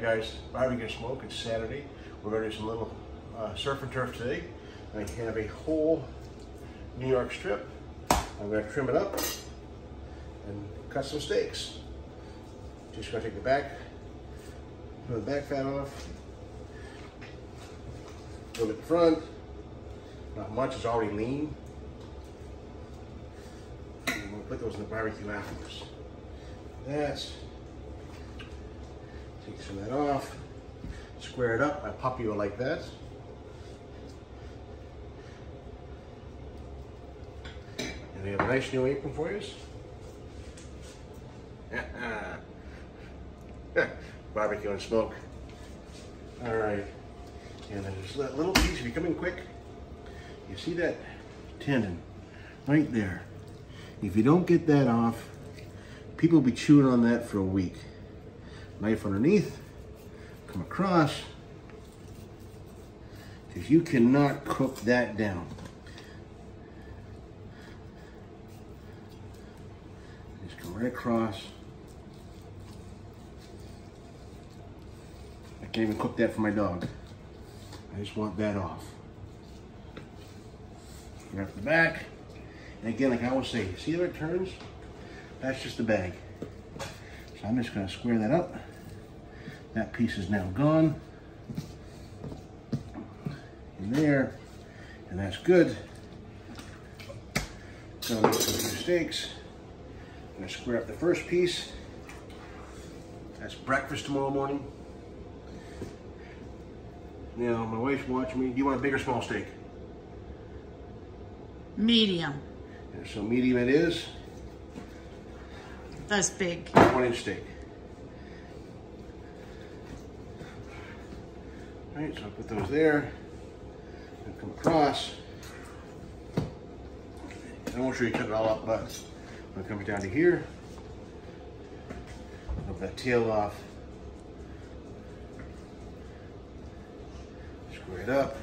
guys, barbecue smoke. It's Saturday. We're going to do some little surf and turf today. I have a whole New York strip. I'm going to trim it up and cut some steaks. Just going to take the back, put the back fat off, a little bit in front. Not much, it's already lean. And we'll put those in the barbecue afterwards. Take some of that off, square it up. My puppy will like that. And we have a nice new apron for you. Barbecue and smoke. All right, and then just that little piece, if you come in quick, you see that tendon right there. If you don't get that off, people will be chewing on that for a week. Knife underneath, come across, because you cannot cook that down. Just come right across. I can't even cook that for my dog. I just want that off. Grab the back. And again, like I always say, see how it turns? That's just the bag. So I'm just gonna square that up. That piece is now gone. In there, and that's good. Gonna make some new steaks. I'm gonna square up the first piece. That's breakfast tomorrow morning. Now, my wife's watching me. Do you want a big or small steak? Medium. And so medium it is. That's big. 1-inch steak. All right, so I'll put those there and come across. I won't show you cut it all up, but I'm gonna come down to here. Rub that tail off. Square it up.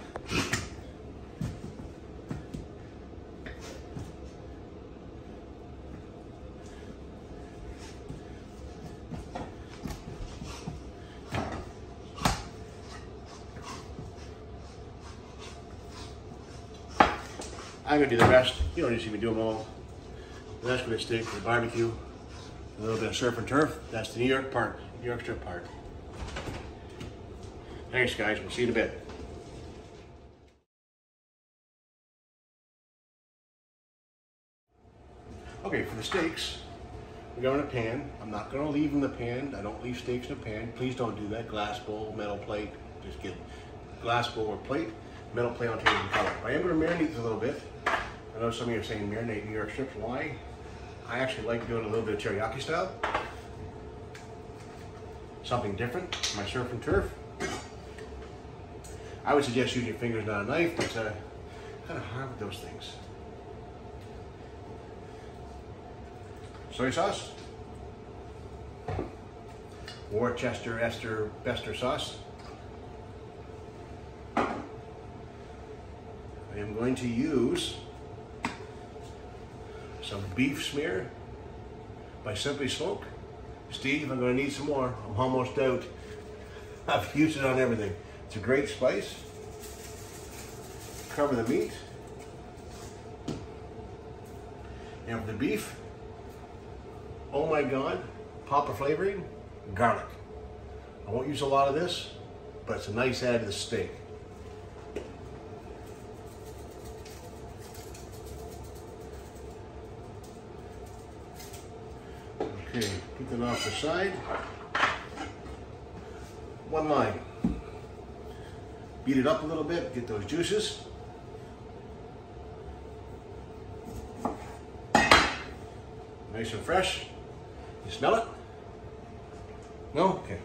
I'm gonna do the rest. You don't need to see me do them all. The rest gonna steak for the barbecue. A little bit of surf and turf. That's the New York part, New York strip part. Thanks guys, we'll see you in a bit. Okay, for the steaks, we go in a pan. I'm not gonna leave in the pan. I don't leave steaks in a pan. Please don't do that. Glass bowl, metal plate. Just get glass bowl or plate, metal plate on table and color. I am gonna marinate this a little bit. I know some of you are saying marinate New York strips. Why? I actually like doing a little bit of teriyaki style. Something different, my surf and turf. I would suggest using your fingers, not a knife, but it's kind of hard with those things. Soy sauce. Worcester, Ester, Bester sauce. I am going to use some beef smear by Simply Smoke. Steve, I'm going to need some more. I'm almost out. I've used it on everything. It's a great spice. Cover the meat. And for the beef, oh my God, pop of flavoring, garlic. I won't use a lot of this, but it's a nice add to the steak. Okay, put that off the side. One line. Beat it up a little bit, get those juices. Nice and fresh. You smell it? No? Okay.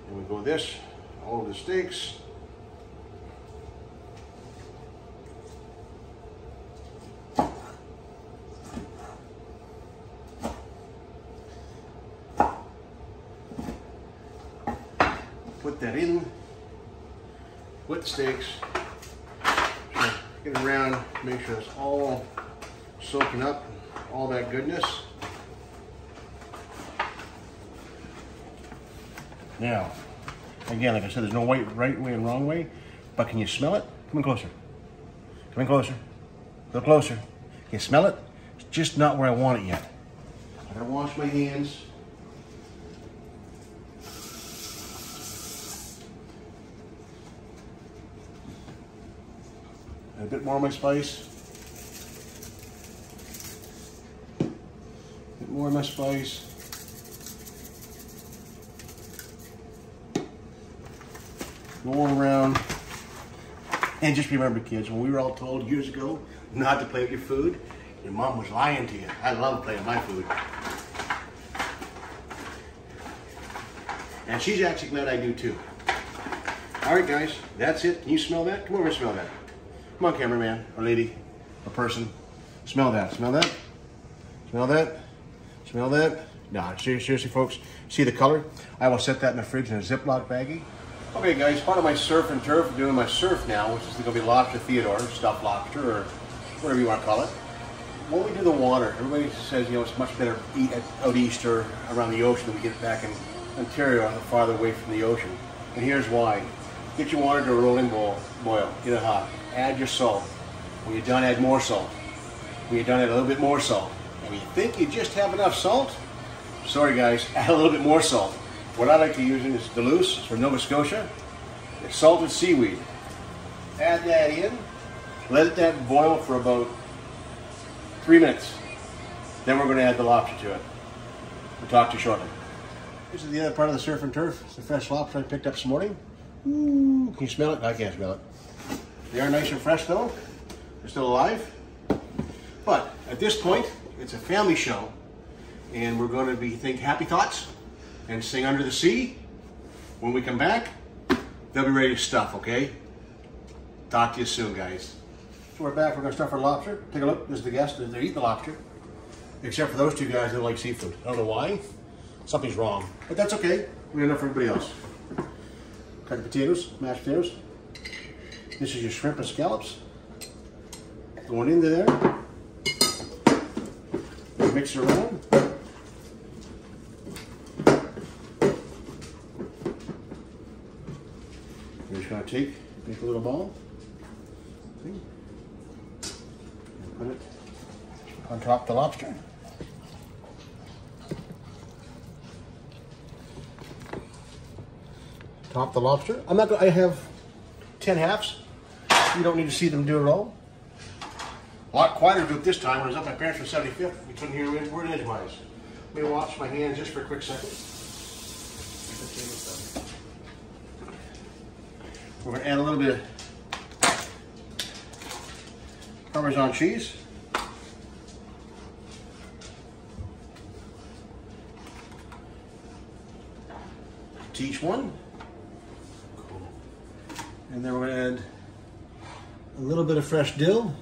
And we go this, all of the steaks. Put that in with the steaks. So get it around, make sure it's all soaking up, all that goodness. Now, again, like I said, there's no right way and wrong way, but can you smell it? Come in closer. Come in closer. Go closer. Can you smell it? It's just not where I want it yet. I'm gonna wash my hands. And a bit more of my spice. A bit more of my spice. Go around. And just remember, kids, when we were all told years ago not to play with your food, your mom was lying to you. I love playing with my food. And she's actually glad I do too. All right, guys, that's it. Can you smell that? Come over and smell that. Come on, cameraman, or lady, or person. Smell that. Smell that. Smell that. Smell that. No, seriously, folks. See the color? I will set that in the fridge in a Ziploc baggie. Okay, guys, part of my surf and turf, I'm doing my surf now, which is going to be lobster Theodore, stuffed lobster, or whatever you want to call it. When we do the water, everybody says, you know, it's much better to eat out east or around the ocean than we get it back in Ontario, farther away from the ocean. And here's why. Get your water to a rolling boil, get it hot. Add your salt. When you're done, add more salt. When you're done, add a little bit more salt. And you think you just have enough salt? Sorry, guys, add a little bit more salt. What I like to use is Duluth, it's from Nova Scotia. It's salted seaweed. Add that in. Let that boil for about 3 minutes. Then we're going to add the lobster to it. We'll talk to you shortly. This is the other part of the surf and turf. It's the fresh lobster I picked up this morning. Ooh, can you smell it? I can't smell it. They are nice and fresh though. They're still alive. But at this point, it's a family show. And we're going to be think happy thoughts and sing Under the Sea. When we come back, they'll be ready to stuff, okay? Talk to you soon, guys. So we're back, we're gonna stuff our lobster. Take a look, this is the guest, they're eating the lobster. Except for those two guys that like seafood. I don't know why, something's wrong. But that's okay, we got enough for everybody else. Cut the potatoes, mashed potatoes. This is your shrimp and scallops. Going into there. Mix it around. We're just going to make a little ball, see? And put it on top of the lobster. Top the lobster. I have 10 halves. You don't need to see them do it all. A lot quieter group this time. When I was up at my parents for 75th, we couldn't hear a word edgewise. Let me wash my hands just for a quick second. We're going to add a little bit of Parmesan cheese. To each one. Cool. And then we're going to add a little bit of fresh dill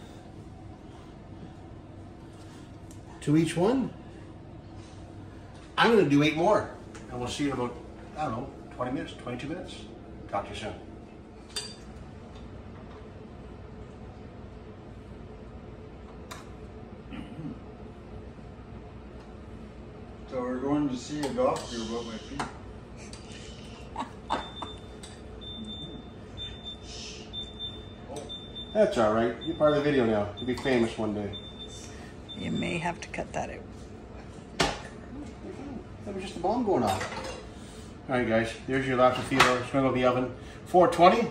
to each one. I'm going to do 8 more. And we'll see you in about, I don't know, 20 minutes, 22 minutes. Talk to you soon. So we're going to see a doctor about my feet. That's all right. You're part of the video now. You'll be famous one day. You may have to cut that out. That was just the bomb going off. All right, guys. There's your lobster Theodore. It's going to go in the oven 420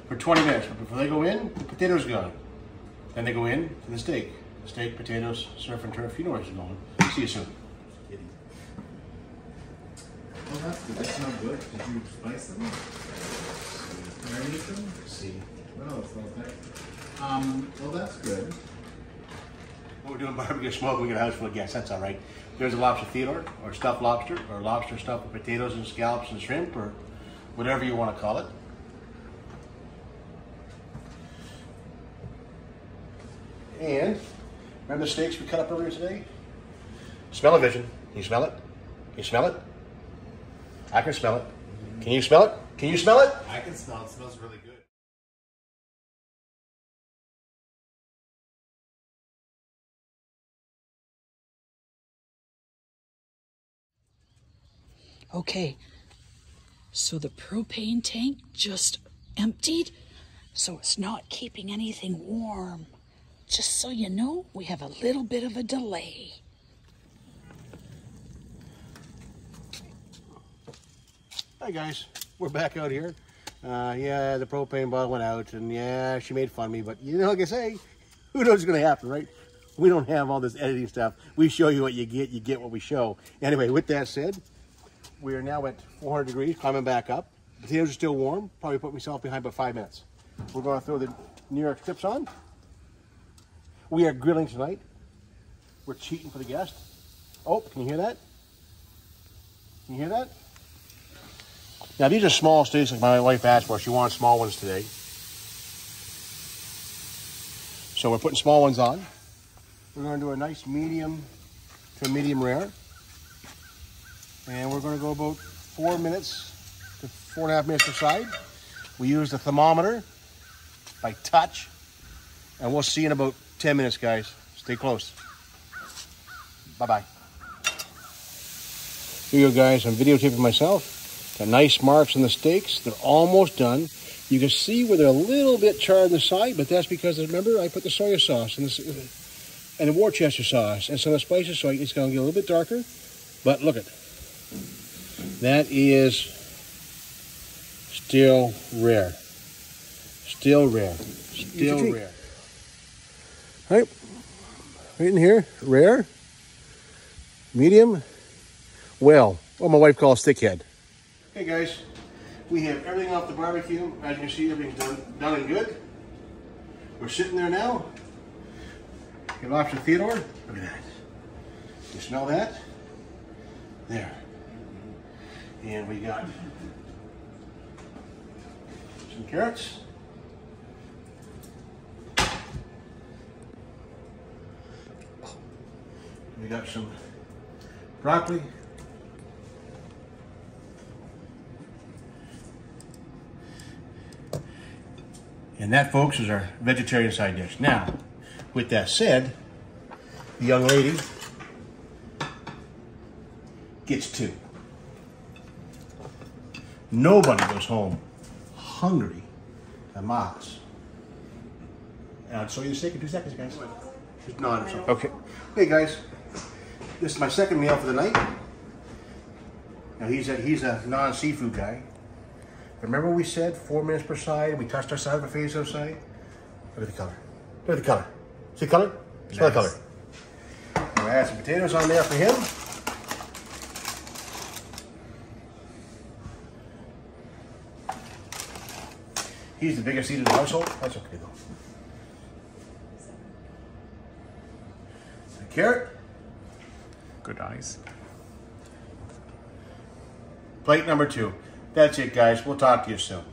for 20 minutes. But before they go in, the potatoes go. Then they go in to the steak. Steak, potatoes, surf and turf. You know where it's going. See you soon. Oh, that's good. That's not good. Did you spice them? Marinate them? See. No, it's not that. Well, that's good. We're doing barbecue smoke. We got a house full of guests. That's all right. There's a lobster Theodore, or stuffed lobster, or lobster stuffed with potatoes and scallops and shrimp, or whatever you want to call it. And remember the steaks we cut up earlier today? Smell-o-vision. Can you smell it? Can you smell it? I can smell it. Can you smell it? Can you smell it? I can smell it. It smells really good. Okay, So the propane tank just emptied, so it's not keeping anything warm. Just so you know, we have a little bit of a delay. Hi guys, we're back out here. Yeah, the propane bottle went out, and yeah, she made fun of me, but you know, like I say, who knows what's going to happen, right? We don't have all this editing stuff. We show you what you get what we show. Anyway, with that said, we are now at 400 degrees, climbing back up. The potatoes are still warm. Probably put myself behind about 5 minutes. We're going to throw the New York strips on. We are grilling tonight. We're cheating for the guest. Oh, can you hear that? Can you hear that? Now, these are small steaks like my wife asked for. She wanted small ones today. So we're putting small ones on. We're going to do a nice medium to a medium rare. And we're going to go about 4 minutes to 4.5 minutes per side. We use the thermometer by touch. And we'll see you in about 10 minutes, guys. Stay close. Bye-bye. Here you go, guys. I'm videotaping myself. Got nice marks on the steaks. They're almost done. You can see where they're a little bit charred on the side, but that's because, remember, I put the soy sauce and the Worcester sauce and some of the spices, so it's going to get a little bit darker. But look at that. Is still rare. Still rare. Still rare. All right. Right in here. Rare. Medium. Well, what my wife calls stickhead. Hey guys, we have everything off the barbecue. As you can see, everything's done and good. We're sitting there now. Get Lobster Theodore. Look at that. You smell that? There. And we got some carrots. We got some broccoli. And that, folks, is our vegetarian side dish. Now, with that said, the young lady gets 2. Nobody goes home hungry than Mas. And I'll show you the steak in 2 seconds, guys. Just nod or something. Okay. Hey, guys. This is my second meal for the night. Now, he's a non-seafood guy. Remember we said 4 minutes per side? We touched our side of the face outside. Look at the color. Look at the color. See the color? Smell the color. I'm going to add some potatoes on there for him. He's the biggest eater in the household. That's okay though. The carrot. Good eyes. Plate number 2. That's it, guys. We'll talk to you soon.